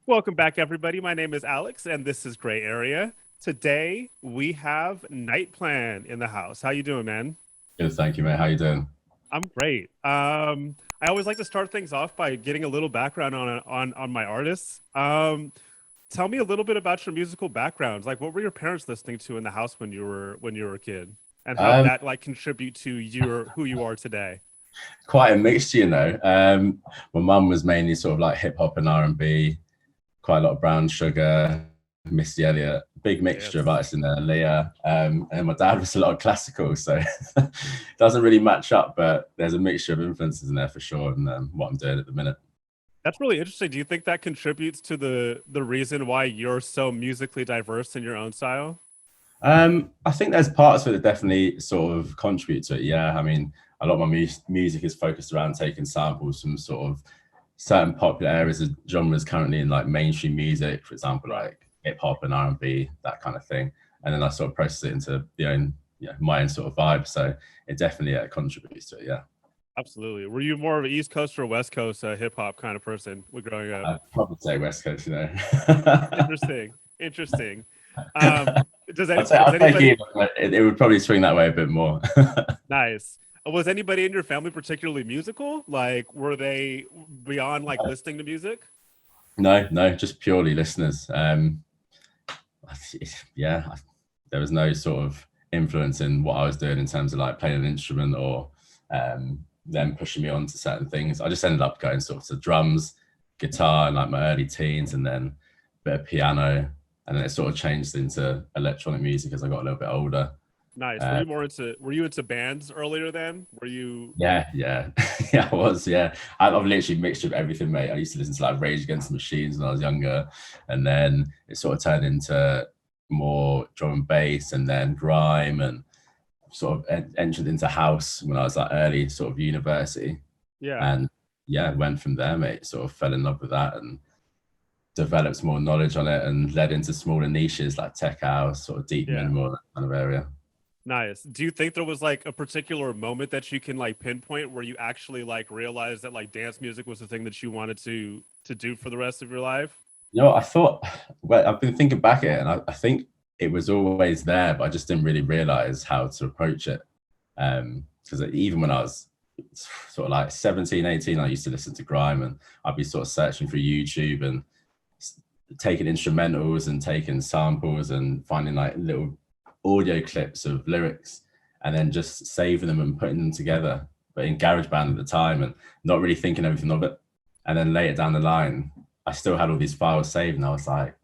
Welcome back, everybody. My name is Alex, and this is Gray Area. Today we have Niteplan in the house. How you doing, man? Good, thank you, mate. How you doing? I'm great. I always like to start things off by getting a little background on my artists. Tell me a little bit about your musical backgrounds. Like, what were your parents listening to in the house when you were a kid, and how did Um, that like contribute to your who you are today? Quite a mixture, you know. My mum was mainly sort of like hip hop and R&B, quite a lot of Brown Sugar, Missy Elliott, big mixture of Yes. artists in there, Leah. And my dad was a lot of classical, so doesn't really match up, but there's a mixture of influences in there for sure, and what I'm doing at the minute. That's really interesting. Do you think that contributes to the reason why you're so musically diverse in your own style? I think there's parts of it that definitely sort of contribute to it. Yeah, I mean, a lot of my music is focused around taking samples from sort of certain popular areas of genres currently in like mainstream music, for example, Right. like hip hop and R&B, that kind of thing. And then I sort of process it into the own, my own sort of vibe. So it definitely contributes to it. Yeah, Absolutely. Were you more of an East Coast or West Coast hip hop kind of person when growing up? I'd probably say West Coast. Interesting. Interesting. Um, does I'll take anybody either, but it would probably swing that way a bit more. nice? Was anybody in your family particularly musical? Like, were they beyond like listening to music? No, no, just purely listeners. Yeah, there was no sort of influence in what I was doing in terms of like playing an instrument or them pushing me on to certain things. I just ended up going sort of to drums, guitar in like my early teens, and then a bit of piano, and then it sort of changed into electronic music as I got a little bit older. Nice. Uh, Were you into bands earlier then? Were you yeah, yeah, yeah, I was. Yeah, I've literally mixed with everything, mate. I used to listen to like Rage Against the Machines when I was younger, and then it sort of turned into more drum and bass, and then grime, and sort of entered into house when I was like early sort of university, yeah. and yeah, went from there, mate. Sort of fell in love with that and developed more knowledge on it, and led into smaller niches like tech house, sort of deep Yeah. minimal, that kind of area. Nice. Do you think there was like a particular moment that you can like pinpoint where you actually like realized that like dance music was the thing that you wanted to do for the rest of your life? You know, I thought, well, I've been thinking back at it, and I think it was always there, but I just didn't really realize how to approach it. Because even when I was sort of like 17, 18, I used to listen to grime, and I'd be sort of searching through YouTube and taking instrumentals and taking samples and finding like little audio clips of lyrics, and then just saving them and putting them together, but in GarageBand at the time, and not really thinking anything of it. And then later down the line, I still had all these files saved, and I was like,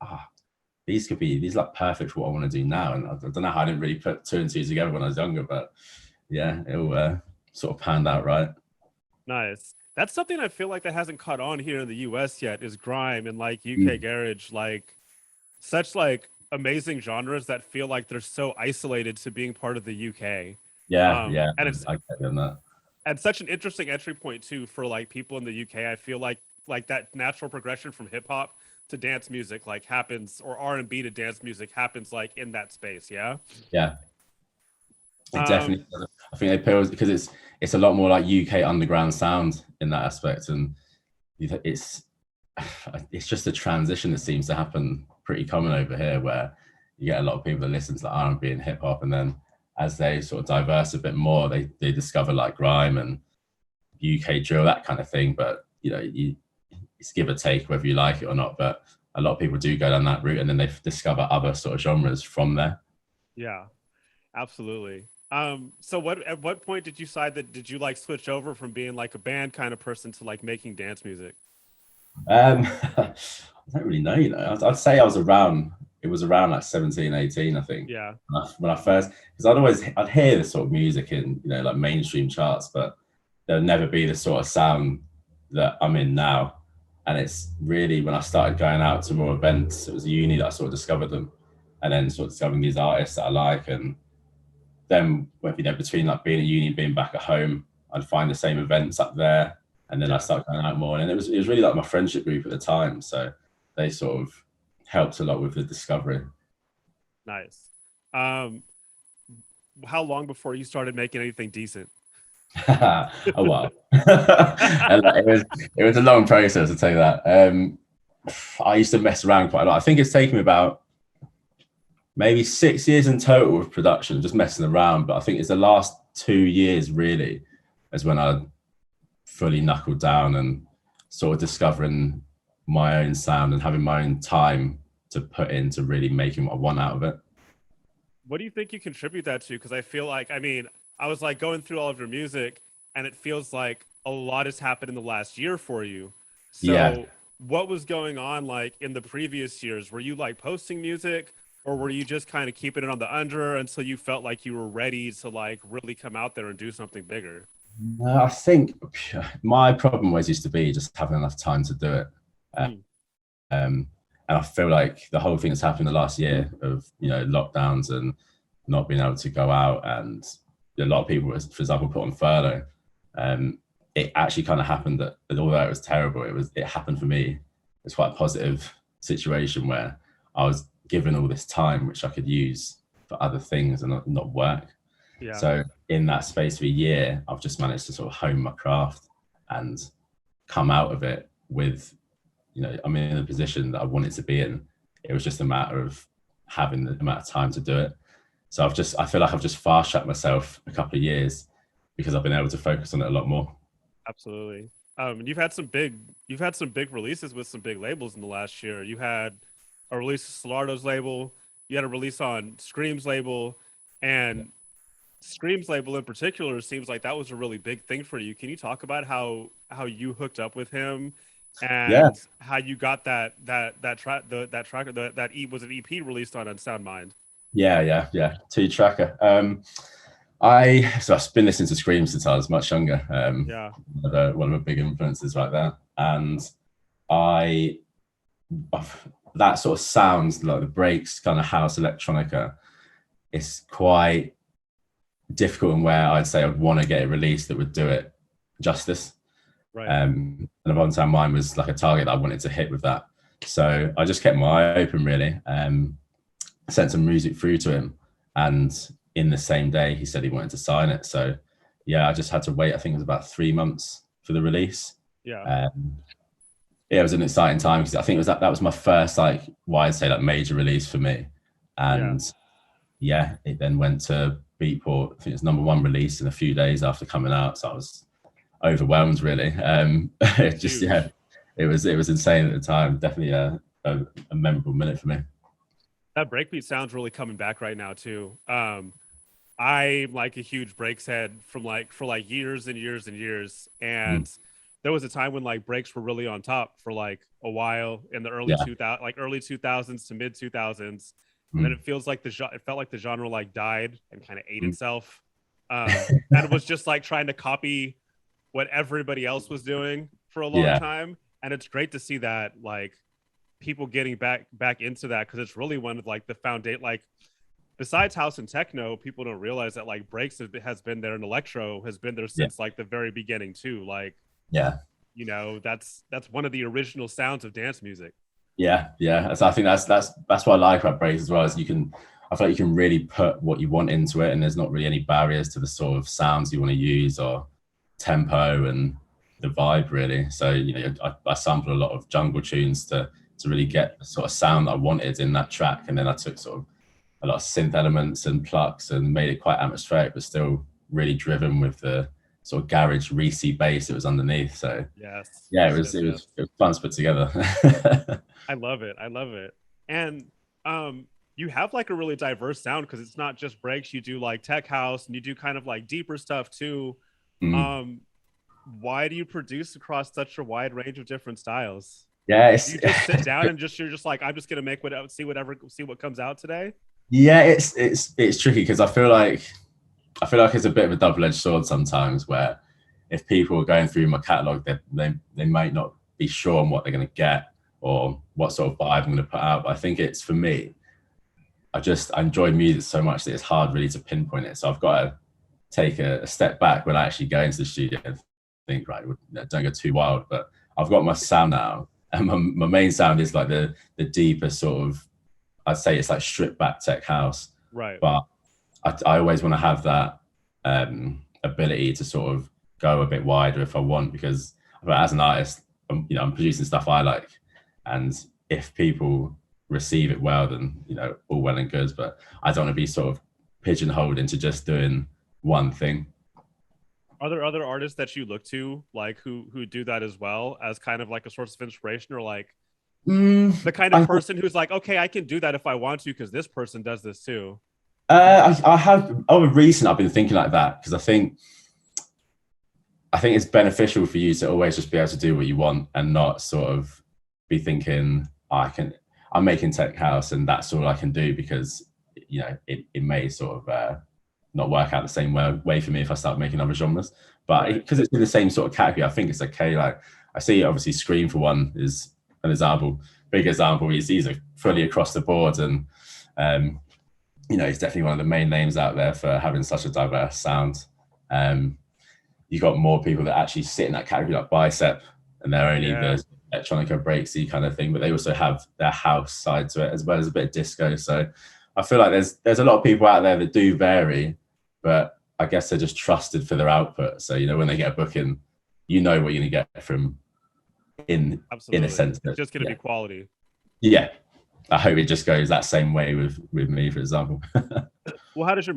these like perfect for what I want to do now. And I don't know how I didn't really put two and two together when I was younger, but yeah, it all sort of panned out right. Nice. That's something I feel like that hasn't caught on here in the US yet is grime and like UK Mm. garage, like such like amazing genres that feel like they're so isolated to being part of the UK. Yeah, yeah, And it's I get that. and such an interesting entry point too for like people in the UK. I feel like that natural progression from hip hop to dance music like happens or R&B to dance music happens like in that space, yeah? Yeah, it definitely Um does. I think they put because it's a lot more like UK underground sound in that aspect, and it's it's just a transition that seems to happen pretty common over here, where you get a lot of people that listen to the R&B and hip hop, and then as they sort of diverse a bit more, they discover like grime and UK drill, that kind of thing. But it's give or take whether you like it or not. But a lot of people do go down that route, and then they discover other sort of genres from there. yeah, absolutely. So what at what point did you decide that did you like switch over from being like a band kind of person to like making dance music? I don't really know, I'd say I was around, it was around like 17, 18, I think. Yeah. When I first, because I'd hear this sort of music in, like mainstream charts, but there'll never be the sort of sound that I'm in now. And it's really when I started going out to more events, it was uni that I sort of discovered them, and then sort of discovering these artists that I like. And then, between like being at uni and being back at home, I'd find the same events up there, and then I Yeah. started going out more. And it was really like my friendship group at the time, so they sort of helped a lot with the discovery. Nice. Um how long before you started making anything decent? Oh wow. And it was a long process, to tell you that. I used to mess around quite a lot. I think it's taken me about maybe 6 years in total with production, just messing around. But I think it's the last 2 years really is when I fully knuckled down and sort of discovering my own sound and having my own time to put into really making what I want out of it. What do you think you contribute that to? Because I feel like, I mean, I was like going through all of your music, and it feels like a lot has happened in the last year for you. Yeah. So, what was going on like in the previous years? Were you like posting music, or were you just kind of keeping it on the under until you felt like you were ready to like really come out there and do something bigger? I think my problem always used to be just having enough time to do it. Mm, Um, and I feel like the whole thing that's happened in the last year of, lockdowns and not being able to go out, and a lot of people, for example, put on furlough. It actually kind of happened that although it was terrible, it happened for me. It's quite a positive situation where I was given all this time which I could use for other things and not work. yeah. So in that space of a year, I've just managed to sort of hone my craft and come out of it with, I'm in a position that I wanted to be in. It was just a matter of having the amount of time to do it. So I feel like I've just fast tracked myself a couple of years because I've been able to focus on it a lot more. Absolutely. And you've had some big releases with some big labels in the last year. You had a release of Solardo's label. You had a release on Skream's label, and Skream's label in particular seems like that was a really big thing for you. Can you talk about how you hooked up with him, Yeah, and how you got that track that track that E was an EP released on Unsound Mind? yeah. Two-tracker. I've been listening to Skream since I was much younger. Yeah, One of my big influences right there, and I that sort of sounds like the breaks, kind of house electronica. It's quite difficult, and where I'd say I'd want to get it released that would do it justice. right. And Unsound Mind was like a target that I wanted to hit with that. So I just kept my eye open, really. Sent some music through to him, and in the same day, he said he wanted to sign it. So yeah, I just had to wait. I think it was about 3 months for the release. Yeah, Yeah, it was an exciting time because I think that was my first like why I'd say like major release for me, yeah. and yeah, it then went to Beatport. I think it's number 1 release in a few days after coming out. So I was overwhelmed, really. It That's just yeah, huge. it was insane at the time. Definitely a memorable minute for me. That breakbeat sounds really coming back right now too. I'm like a huge breaks head from like for like years and years and years. Mm. And there was a time when like breaks were really on top for like a while in the early Yeah. 2000 like early 2000s to mid 2000s. And then Mm. it feels like it felt like the genre like died and kind of ate Mm. itself. And it was just like trying to copy what everybody else was doing for a long Yeah. time. And it's great to see that like people getting back into that, because it's really one of like the foundation, like besides house and techno, people don't realize that like breaks has been there, and electro has been there Yeah. since like the very beginning too. Like, Yeah. that's one of the original sounds of dance music. Yeah. So I think that's what I like about breaks as well, is I feel like you can really put what you want into it, and there's not really any barriers to the sort of sounds you want to use or tempo and the vibe, really. So I sampled a lot of jungle tunes to really get the sort of sound that I wanted in that track, and then I took sort of a lot of synth elements and plucks and made it quite atmospheric, but still really driven with the sort of garage Reese bass that was underneath. So Yes, yeah, it yes, was yes, it yes. was it was fun to put together. I love it. I love it. And you have like a really diverse sound, because it's not just breaks. You do like tech house, and you do kind of like deeper stuff too. Mm. Um, why do you produce across such a wide range of different styles? Yeah, Do it's you just sit down and you're just like, I'm just gonna make see what comes out today? yeah, it's tricky because I feel like it's a bit of a double-edged sword sometimes, where if people are going through my catalog, they might not be sure on what they're going to get or what sort of vibe I'm going to put out. But I think it's, for me, I enjoy music so much that it's hard really to pinpoint it. So I've got to take a step back when I actually go into the studio and think, right, don't go too wild. But I've got my sound now, and my main sound is like the deeper sort of, I'd say it's like stripped back tech house. Right. But I always want to have that ability to sort of go a bit wider if I want, because as an artist, I'm producing stuff I like, and if people receive it well, then all well and good. But I don't want to be sort of pigeonholed into just doing one thing. Are there other artists that you look to, like who do that as well as kind of like a source of inspiration, or like the kind of person who's like, okay, I can do that if I want to because this person does this too? I have over recent. I've been thinking like that because I think it's beneficial for you to always just be able to do what you want and not sort of be thinking, I'm making tech house and that's all I can do, because it may sort of not work out the same way for me if I start making other genres. But because it's in the same sort of category, I think it's okay. Like I see, obviously, Skream for one is an example. Big example. He's fully across the board, and he's definitely one of the main names out there for having such a diverse sound. You got more people that actually sit in that category, like Bicep, and they're only the electronica breaksy kind of thing, but they also have their house side to it as well as a bit of disco. So I feel like there's a lot of people out there that do vary, but I guess they're just trusted for their output. So when they get a booking, what you're going to get from in a sense. It's just going to be quality. Yeah, I hope it just goes that same way with me, for example. Well, how does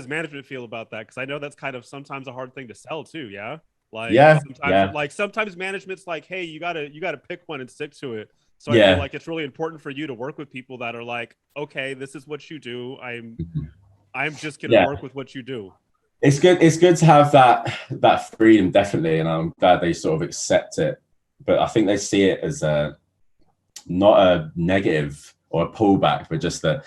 management feel about that? Because I know that's kind of sometimes a hard thing to sell too. Yeah. Sometimes management's like, hey, you gotta pick one and stick to it. So I feel like it's really important for you to work with people that are like, okay, this is what you do. I'm just gonna work with what you do. It's good to have that freedom, definitely, and I'm glad they sort of accept it. But I think they see it as not a negative or a pullback, but just that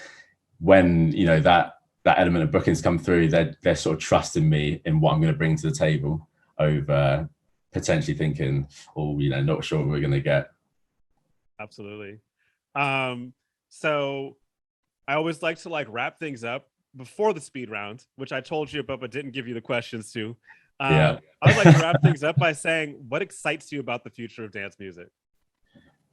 when that element of bookings come through, they're sort of trusting me in what I'm going to bring to the table over potentially thinking, not sure what we're going to get. Absolutely. So I always like to wrap things up before the speed round, which I told you about but didn't give you the questions to. I would like to wrap things up by saying, what excites you about the future of dance music?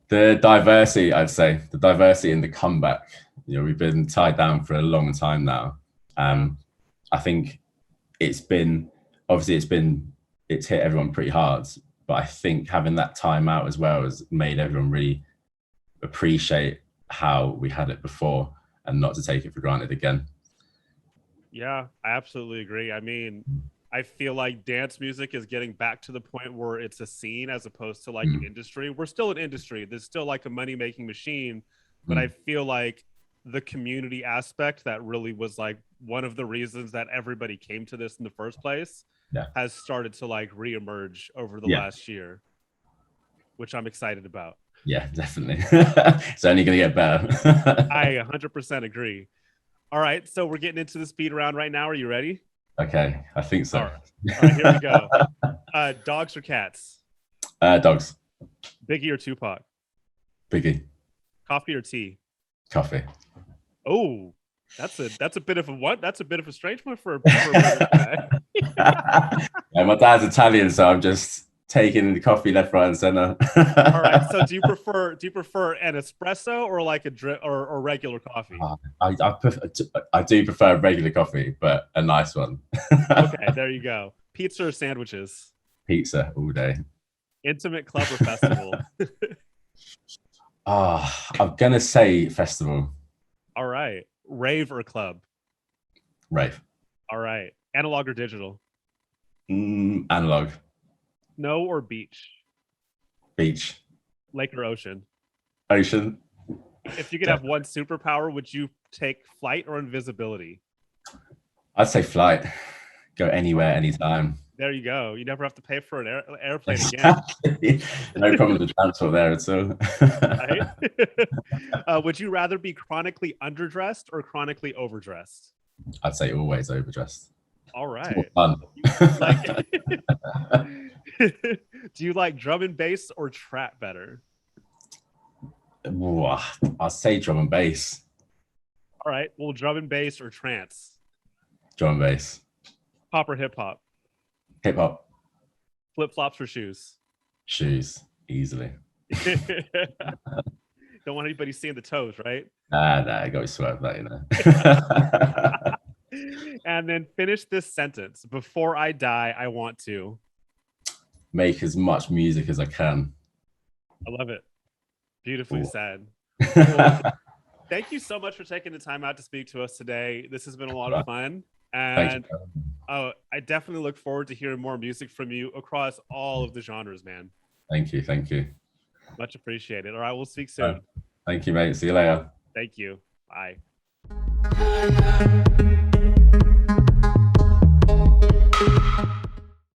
The diversity, I'd say, the diversity in the comeback. We've been tied down for a long time now. I think it's hit everyone pretty hard, but I think having that time out as well has made everyone really appreciate how we had it before and not to take it for granted again. Yeah, I absolutely agree. I mean, I feel like dance music is getting back to the point where it's a scene as opposed to an industry. We're still an industry. There's still a money-making machine, but I feel like the community aspect that really was one of the reasons that everybody came to this in the first place has started to reemerge over the last year, which I'm excited about. Yeah, definitely. It's only going to get better. I 100% agree. All right, so we're getting into the speed round right now. Are you ready? Okay, I think so. All right, here we go. Dogs or cats? Dogs. Biggie or Tupac? Biggie. Coffee or tea? Coffee. Oh, that's a bit of a strange one for a guy. My dad's Italian, so I'm just taking the coffee left, right, and center. All right. So do you prefer an espresso or a drip or regular coffee? I do prefer regular coffee, but a nice one. Okay, there you go. Pizza or sandwiches? Pizza all day. Intimate club or festival? I'm gonna say festival. All right. Rave or club? Rave. All right. Analog or digital? Analog. Snow or beach? Beach. Lake or ocean? Ocean. If you could have one superpower, would you take flight or invisibility? I'd say flight. Go anywhere, anytime. There you go. You never have to pay for an airplane again. No problem with the transport there at all. Right? Would you rather be chronically underdressed or chronically overdressed? I'd say always overdressed. All right. Fun. Do you like drum and bass or trap better? I'll say drum and bass. All right. Well, drum and bass or trance? Drum and bass. Pop or hip hop? Hip hop. Flip flops or shoes? Shoes, easily. Don't want anybody seeing the toes, right? Nah, I got to swerve that, And then finish this sentence. Before I die, I want to make as much music as I can. I love it. Beautifully Ooh. said. Well, thank you so much for taking the time out to speak to us today. This has been a lot of fun. Thank you. And I definitely look forward to hearing more music from you across all of the genres, man. Thank you. Thank you. Much appreciated. All right, we'll speak soon. Thank you, mate. See you later. Thank you. Bye.